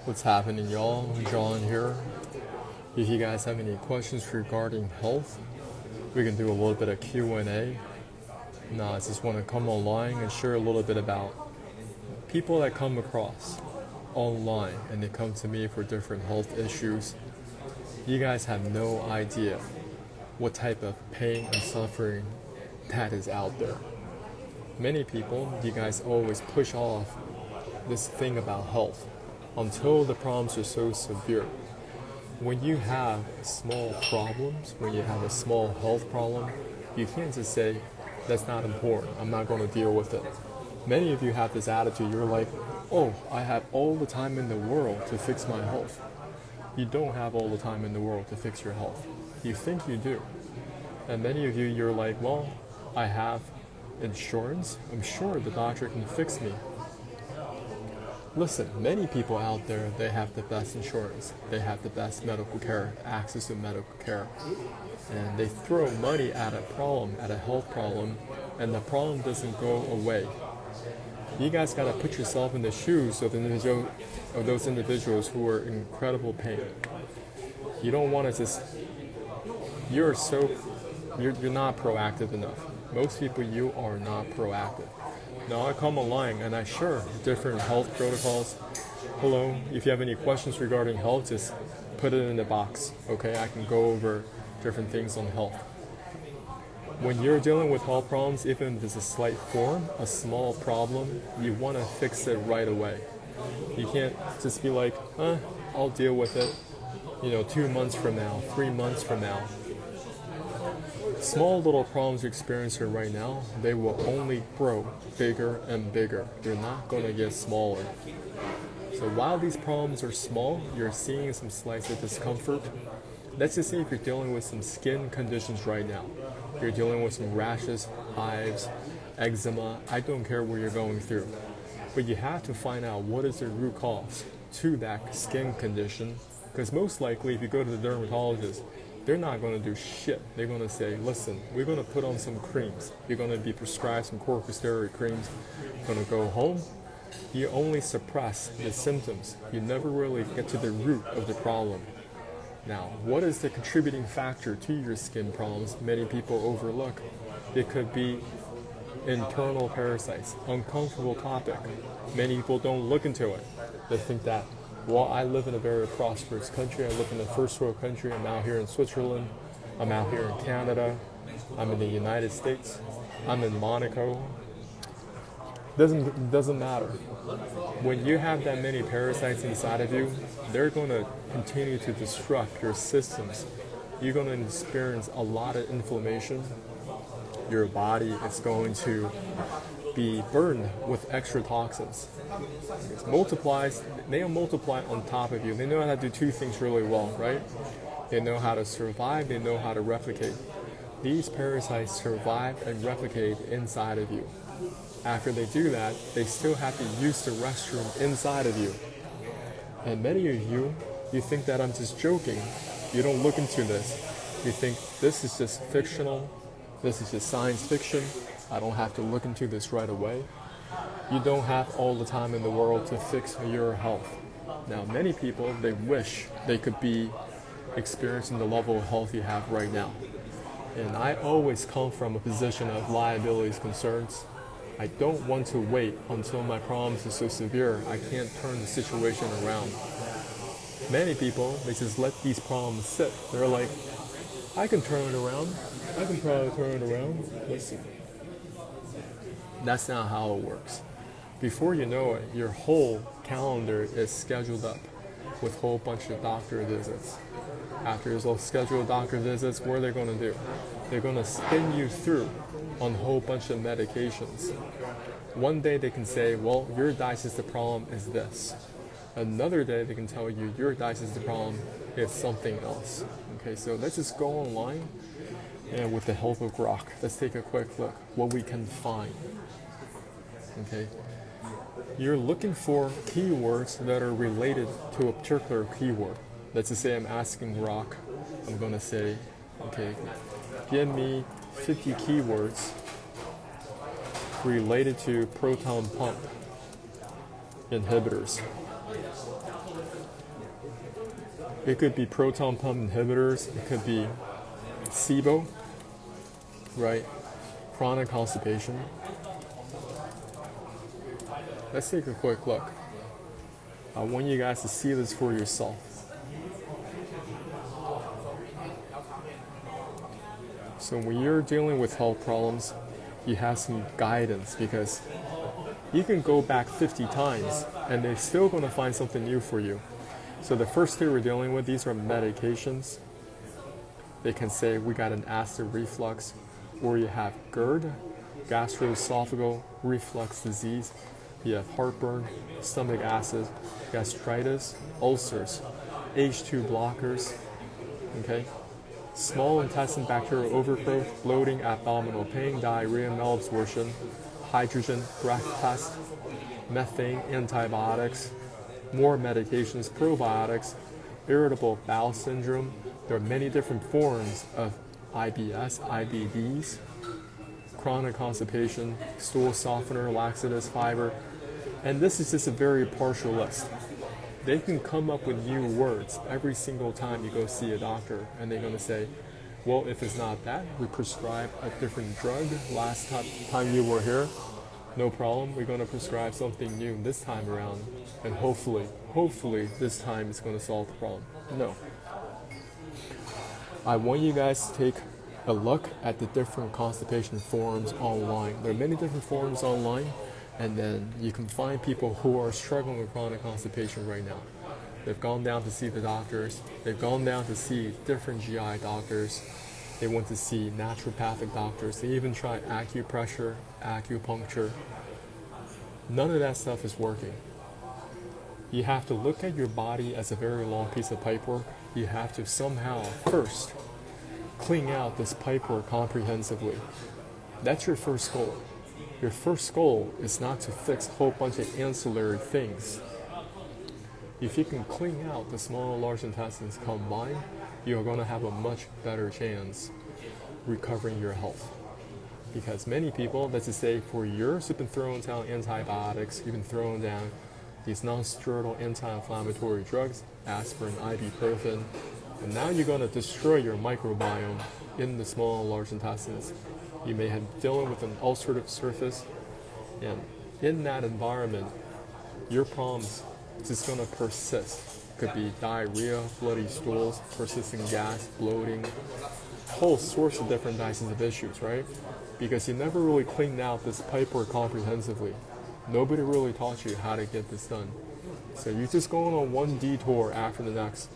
What's happening, y'all? John here. If you guys have any questions regarding health, we can do a little bit of Q&A. I just want to come online and share a little bit about people that come across online and they come to me for different health issues. You guys have no idea what type of pain and suffering that is out there. Many people, you guys always push off this thing about health until the problems are so severe. When you have small problems, when you have a small health problem, you can't just say, that's not important, I'm not going to deal with it. Many of you have this attitude, you're like, oh, I have all the time in the world to fix my health. You don't have all the time in the world to fix your health. You think you do. And many of you, you're like, well, I have insurance, I'm sure the doctor can fix me. Listen, many people out there, they have the best insurance. They have the best medical care, access to medical care. And they throw money at a problem, at a health problem, and the problem doesn't go away. You guys got to put yourself in the shoes of those individuals who are in incredible pain. You don't want to just, you're not proactive enough. Most people, you are not proactive. Now I come online and I share different health protocols. Hello, if you have any questions regarding health, just put it in the box, okay? I can go over different things on health. When you're dealing with health problems, even if it's a slight form, a small problem, you want to fix it right away. You can't just be like, I'll deal with it, 2 months from now, 3 months from now. Small little problems you're experiencing right now, they will only grow bigger and bigger. They're not going to get smaller. So while these problems are small, you're seeing some slight of discomfort. Let's just say if you're dealing with some skin conditions right now. You're dealing with some rashes, hives, eczema. I don't care what you're going through. But you have to find out what is the root cause to that skin condition. Because most likely, if you go to the dermatologist, they're not going to do shit. They're going to say, listen, we're going to put on some creams. You're going to be prescribed some corticosteroid creams. You're going to go home. You only suppress the symptoms. You never really get to the root of the problem. Now, what is the contributing factor to your skin problems many people overlook? It could be internal parasites, uncomfortable topic. Many people don't look into it. They think that, well, I live in a very prosperous country. I live in a first world country. I'm out here in Switzerland. I'm out here in Canada. I'm in the United States. I'm in Monaco. Doesn't matter. When you have that many parasites inside of you, they're going to continue to disrupt your systems. You're going to experience a lot of inflammation. Your body is going to be burdened with extra toxins. It multiplies, they multiply on top of you. They know how to do two things really well, right? They know how to survive, they know how to replicate. These parasites survive and replicate inside of you. After they do that, they still have to use the restroom inside of you. And many of you think that I'm just joking. You don't look into this. You think this is just fictional. This is just science fiction. I don't have to look into this right away. You don't have all the time in the world to fix your health. Now, many people, they wish they could be experiencing the level of health you have right now. And I always come from a position of liabilities concerns. I don't want to wait until my problems are so severe I can't turn the situation around. Many people, they just let these problems sit. They're like, I can turn it around. I can probably turn it around. Listen. That's not how it works. Before you know it, your whole calendar is scheduled up with a whole bunch of doctor visits. After those scheduled doctor visits, what are they going to do? They're going to spin you through on a whole bunch of medications. One day they can say, well, your digestive problem is this. Another day they can tell you your digestive problem is something else. Okay, so let's just go online and with the help of Grok, let's take a quick look what we can find. Okay, you're looking for keywords that are related to a particular keyword. Let's just say I'm asking Grok, I'm going to say, okay, give me 50 keywords related to proton pump inhibitors. It could be proton pump inhibitors. It could be SIBO, right? Chronic constipation. Let's take a quick look. I want you guys to see this for yourself. So when you're dealing with health problems, you have some guidance, because you can go back 50 times and they're still going to find something new for you. So the first two we're dealing with, these are medications. They can say we got an acid reflux, or you have GERD, gastroesophageal reflux disease. You have heartburn, stomach acid, gastritis, ulcers, H2 blockers, okay? Small intestine bacterial overgrowth, bloating, abdominal pain, diarrhea, malabsorption, hydrogen, breath test, methane, antibiotics, more medications, probiotics, irritable bowel syndrome. There are many different forms of IBS, IBDs, chronic constipation, stool softener, laxatives, fiber. And this is just a very partial list. They can come up with new words every single time you go see a doctor, and they're going to say, well, if it's not that, we prescribe a different drug. Last time you were here, no problem, we're going to prescribe something new this time around, and hopefully this time it's going to solve the problem. No. I want you guys to take a look at the different constipation forums online. There are many different forums online, and then you can find people who are struggling with chronic constipation right now. They've gone down to see the doctors. They've gone down to see different GI doctors. They went to see naturopathic doctors. They even tried acupressure, acupuncture. None of that stuff is working. You have to look at your body as a very long piece of pipework. You have to somehow first clean out this pipework comprehensively. That's your first goal. Your first goal is not to fix a whole bunch of ancillary things. If you can clean out the small and large intestines combined, you're going to have a much better chance recovering your health. Because many people, let's just say for years, you've been throwing down antibiotics, you've been throwing down these non-steroidal anti-inflammatory drugs, aspirin, ibuprofen, and now you're going to destroy your microbiome in the small and large intestines. You may have dealing with an ulcerative surface, and in that environment, your problems just going to persist. Could be diarrhea, bloody stools, persistent gas, bloating, whole sorts of different types of issues, right? Because you never really cleaned out this pipework comprehensively. Nobody really taught you how to get this done. So you're just going on one detour after the next.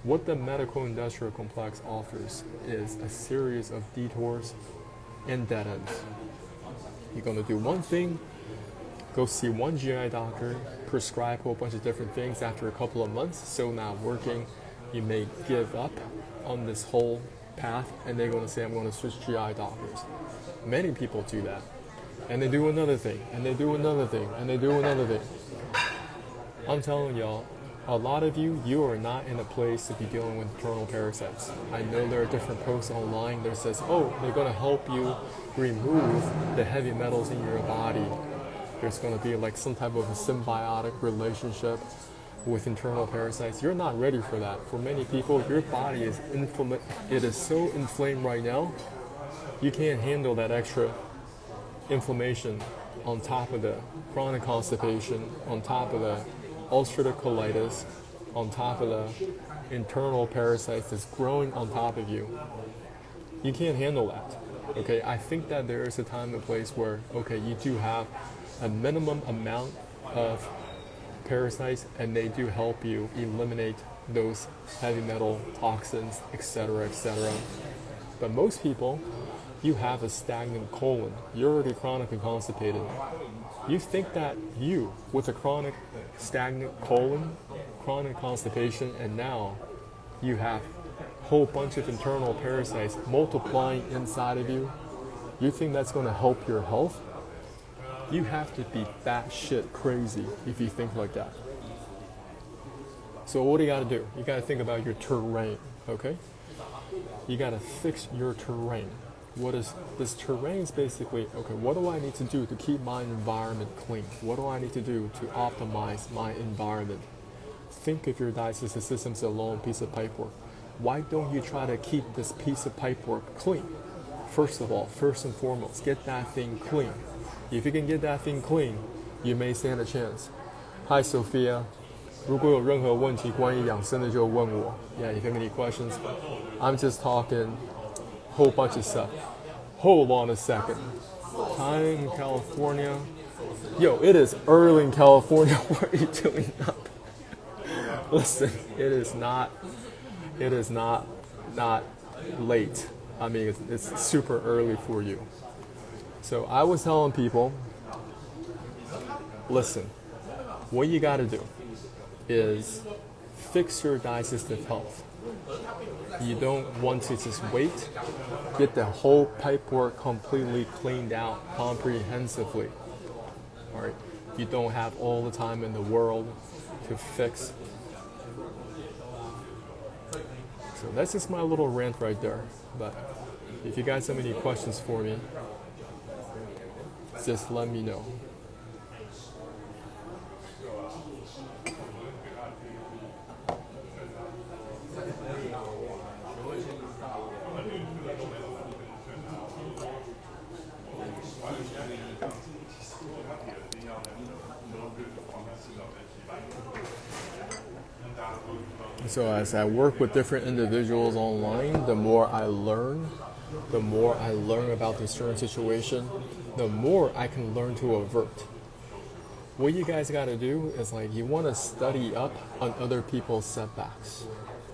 What the medical industrial complex offers is a series of detours and dead ends. You're going to do one thing, go see one GI doctor, prescribe a whole bunch of different things. After a couple of months, still not working, you may give up on this whole path, and they're going to say, I'm going to switch GI doctors. Many people do that. And they do another thing, and they do another thing, and they do another thing. I'm telling y'all, a lot of you are not in a place to be dealing with internal parasites. I know there are different posts online that says, oh, they're going to help you remove the heavy metals in your body. There's going to be like some type of a symbiotic relationship with internal parasites. You're not ready for that. For many people, your body is inflamed. It is so inflamed right now, you can't handle that extra inflammation on top of the chronic constipation, on top of the ulcerative colitis, on top of the internal parasites that's growing on top of you. You can't handle that. Okay, I think that there is a time and place where, okay, you do have a minimum amount of parasites, and they do help you eliminate those heavy metal toxins, etc., etc. But most people, you have a stagnant colon. You're already chronically constipated. You think that you, with a chronic stagnant colon, chronic constipation, and now you have a whole bunch of internal parasites multiplying inside of you, you think that's going to help your health? You have to be batshit crazy if you think like that. So what do you got to do? You got to think about your terrain, okay? You got to fix your terrain. What is this terrain is basically, okay, what do I need to do to keep my environment clean? What do I need to do to optimize my environment? Think of your digestive system as a long piece of pipework. Why don't you try to keep this piece of pipework clean? First of all, first and foremost, get that thing clean. If you can get that thing clean, you may stand a chance. Hi, Sophia. 如果有任何问题关于养生的就问我. Yeah, if you have any questions, I'm just talking whole bunch of stuff. Hold on a second. Time in California. Yo, it is early in California. What are you doing up? Listen, it is not late. I mean, it's super early for you. So I was telling people, listen, what you got to do is fix your digestive health. You don't want to just wait, get the whole pipework completely cleaned out comprehensively. All right, you don't have all the time in the world to fix. So that's just my little rant right there. But if you guys have any questions for me, just let me know. So as I work with different individuals online, the more I learn about the certain situation, the more I can learn to avert. What you guys got to do is you want to study up on other people's setbacks.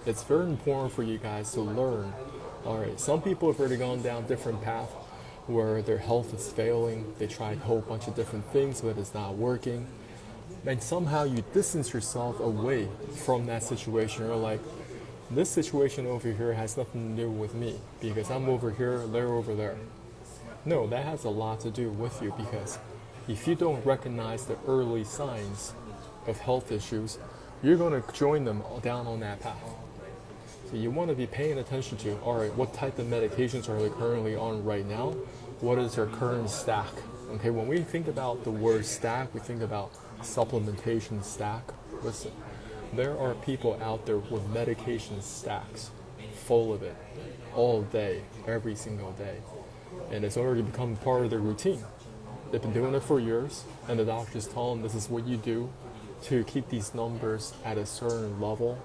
It's very important for you guys to learn. All right, some people have already gone down different paths where their health is failing. They tried a whole bunch of different things, but it's not working. And somehow you distance yourself away from that situation. You're like, this situation over here has nothing to do with me because I'm over here, they're over there. No, that has a lot to do with you, because if you don't recognize the early signs of health issues, you're going to join them down on that path. So you want to be paying attention to, all right, what type of medications are they currently on right now? What is their current stack? Okay, when we think about the word stack, we think about supplementation stack. Listen, there are people out there with medication stacks full of it all day, every single day. And it's already become part of their routine. They've been doing it for years, and the doctors tell them this is what you do to keep these numbers at a certain level,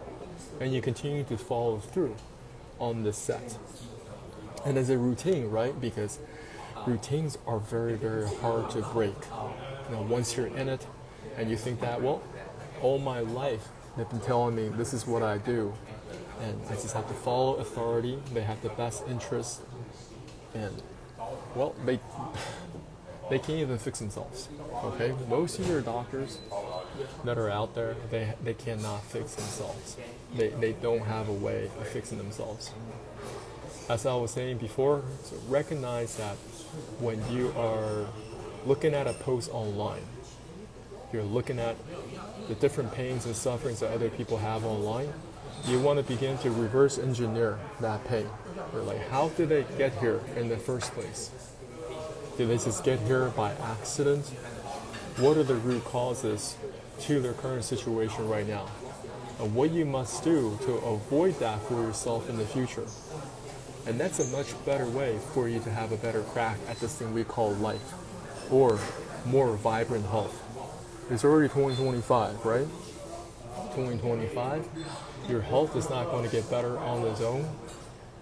and you continue to follow through on this set. And it's a routine, right? Because routines are very, very hard to break. You know, once you're in it, and you think that, well, all my life they've been telling me this is what I do, and I just have to follow authority. They have the best interest, and well, they can't even fix themselves. Okay, most of your doctors that are out there, they cannot fix themselves. They don't have a way of fixing themselves. As I was saying before, so recognize that when you are looking at a post online, you're looking at the different pains and sufferings that other people have online, you want to begin to reverse engineer that pain. Or like, how did they get here in the first place? Did they just get here by accident? What are the root causes to their current situation right now? And what you must do to avoid that for yourself in the future. And that's a much better way for you to have a better crack at this thing we call life, or more vibrant health. It's already 2025, right? 2025, your health is not going to get better on its own.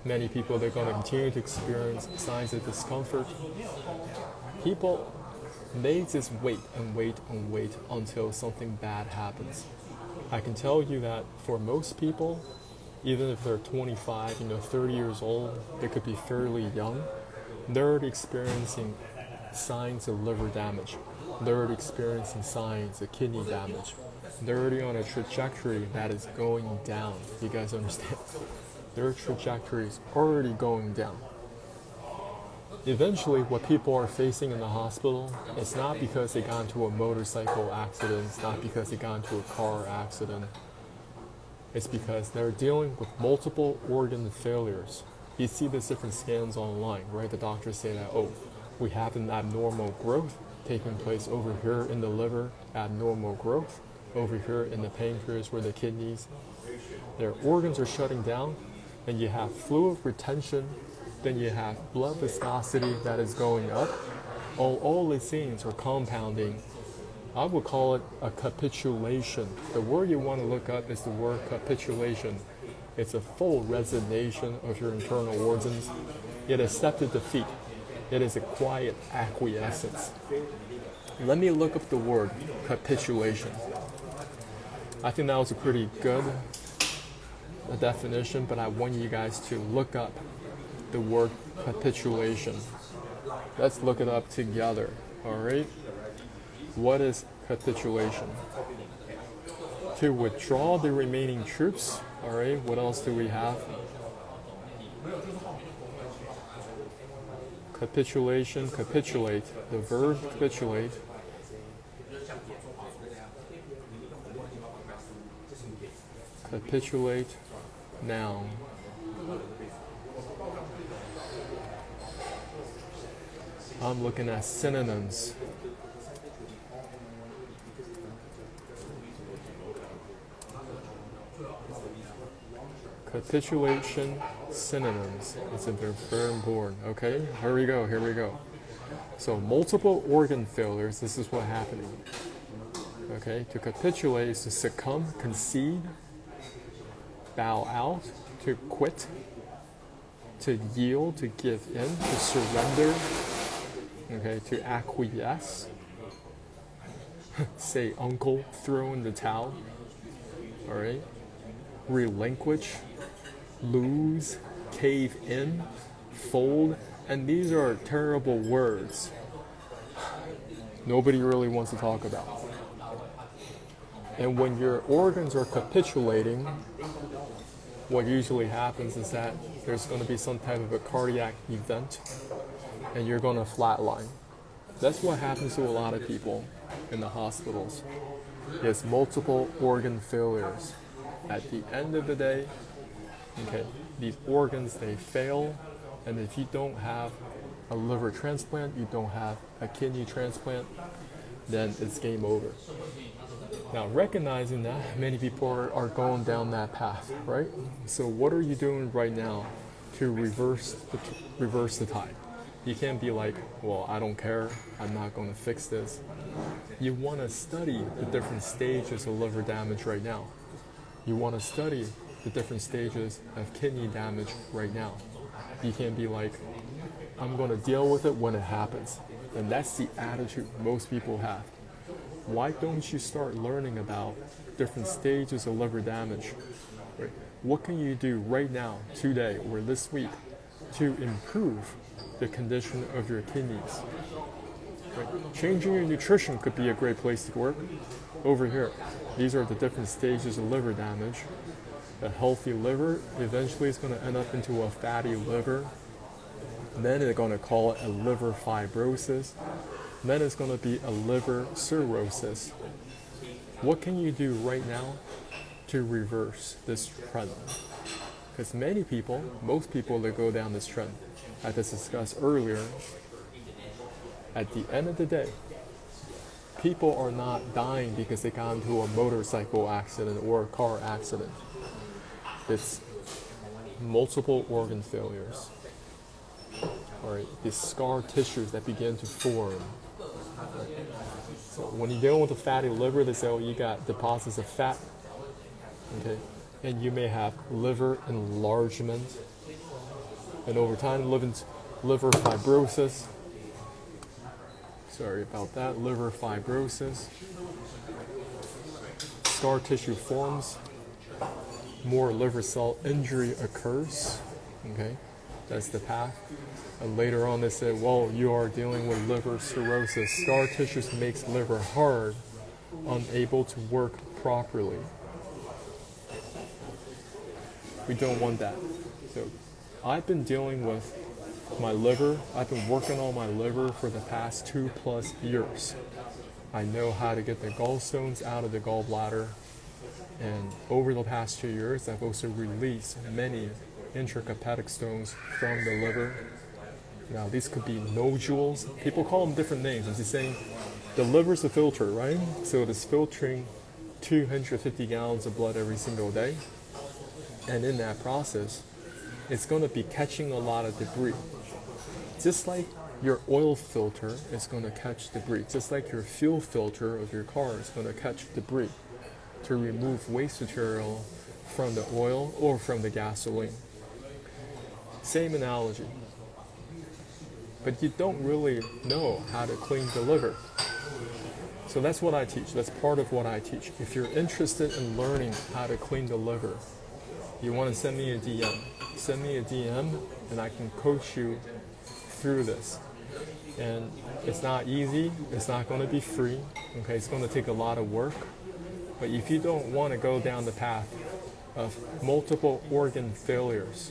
Many people, they're going to continue to experience signs of discomfort. People, they just wait and wait and wait until something bad happens. I can tell you that for most people, even if they're 25, 30 years old, they could be fairly young, they're already experiencing signs of liver damage. They're already experiencing signs of kidney damage. They're already on a trajectory that is going down. You guys understand? Their trajectory is already going down. Eventually, what people are facing in the hospital, it's not because they got into a motorcycle accident, it's not because they got into a car accident. It's because they're dealing with multiple organ failures You see these different scans online, right? The doctors say that, oh, we have an abnormal growth taking place over here in the liver, abnormal growth over here in the pancreas or the kidneys. Their organs are shutting down, and you have fluid retention, then you have blood viscosity that is going up. All these things are compounding. I would call it a capitulation. The word you want to look up is the word capitulation. It's a full resignation of your internal organs. It accepted defeat. It is a quiet acquiescence. Let me look up the word capitulation. I think that was a pretty good definition, but I want you guys to look up the word capitulation. Let's look it up together, all right? What is capitulation? To withdraw the remaining troops, all right? What else do we have? Capitulation, capitulate, the verb capitulate. Capitulate, noun. I'm looking at synonyms. Capitulation, synonyms. It's a very important. Okay, here we go. So multiple organ failures, this is what's happening. Okay, to capitulate is to succumb, concede, bow out, to quit, to yield, to give in, to surrender, okay, to acquiesce, say uncle, throw in the towel, all right, relinquish, lose, cave in, fold, and these are terrible words nobody really wants to talk about. And when your organs are capitulating, what usually happens is that there's going to be some type of a cardiac event and you're going to flatline. That's what happens to a lot of people in the hospitals. It's multiple organ failures. At the end of the day, okay, these organs, they fail, and if you don't have a liver transplant, you don't have a kidney transplant, then it's game over. Now, recognizing that many people are going down that path, right? So what are you doing right now to reverse the tide? You can't be like, well, I don't care, I'm not going to fix this. You want to study the different stages of liver damage right now. You want to study the different stages of kidney damage right now. You can't be like, I'm going to deal with it when it happens. And that's the attitude most people have. Why don't you start learning about different stages of liver damage? Right? What can you do right now, today, or this week to improve the condition of your kidneys? Right? Changing your nutrition could be a great place to work. Over here, these are the different stages of liver damage. A healthy liver eventually is going to end up into a fatty liver. Then they're going to call it a liver fibrosis. Then it's going to be a liver cirrhosis. What can you do right now to reverse this trend? Because most people that go down this trend, as I discussed earlier, at the end of the day, people are not dying because they got into a motorcycle accident or a car accident. It's multiple organ failures. All right, these scar tissues that begin to form. So when you're dealing with a fatty liver, they say, oh, you got deposits of fat. Okay, and you may have liver enlargement. And over time, liver fibrosis. Sorry about that, liver fibrosis. Scar tissue forms. More liver cell injury occurs. Okay, that's the path. And later on, they said, well, you are dealing with liver cirrhosis. Scar tissues makes liver hard, unable to work properly. We don't want that. So I've been dealing with my liver. I've been working on my liver for the past 2+ years. I know how to get the gallstones out of the gallbladder. And over the past 2 years, I've also released many intrahepatic stones from the liver. Now, these could be nodules. People call them different names. I'm just saying the liver's a filter, right? So it is filtering 250 gallons of blood every single day. And in that process, it's going to be catching a lot of debris. Just like your oil filter is going to catch debris, just like your fuel filter of your car is going to catch debris to remove waste material from the oil or from the gasoline. Same analogy. But you don't really know how to clean the liver. So that's what I teach. That's part of what I teach. If you're interested in learning how to clean the liver, you want to send me a DM. Send me a DM and I can coach you through this. And it's not easy. It's not going to be free. Okay, it's going to take a lot of work. But if you don't want to go down the path of multiple organ failures,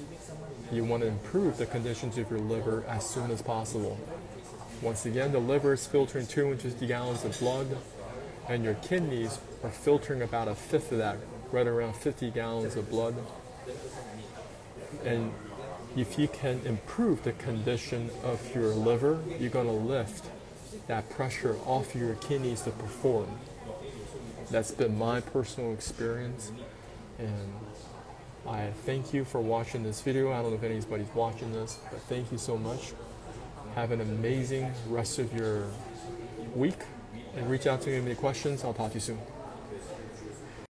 you want to improve the conditions of your liver as soon as possible. Once again, the liver is filtering 250 gallons of blood, and your kidneys are filtering about a fifth of that, right around 50 gallons of blood. And if you can improve the condition of your liver, you're going to lift that pressure off your kidneys to perform. That's been my personal experience, and I thank you for watching this video. I don't know if anybody's watching this, but thank you so much. Have an amazing rest of your week, and reach out to me with any questions. I'll talk to you soon.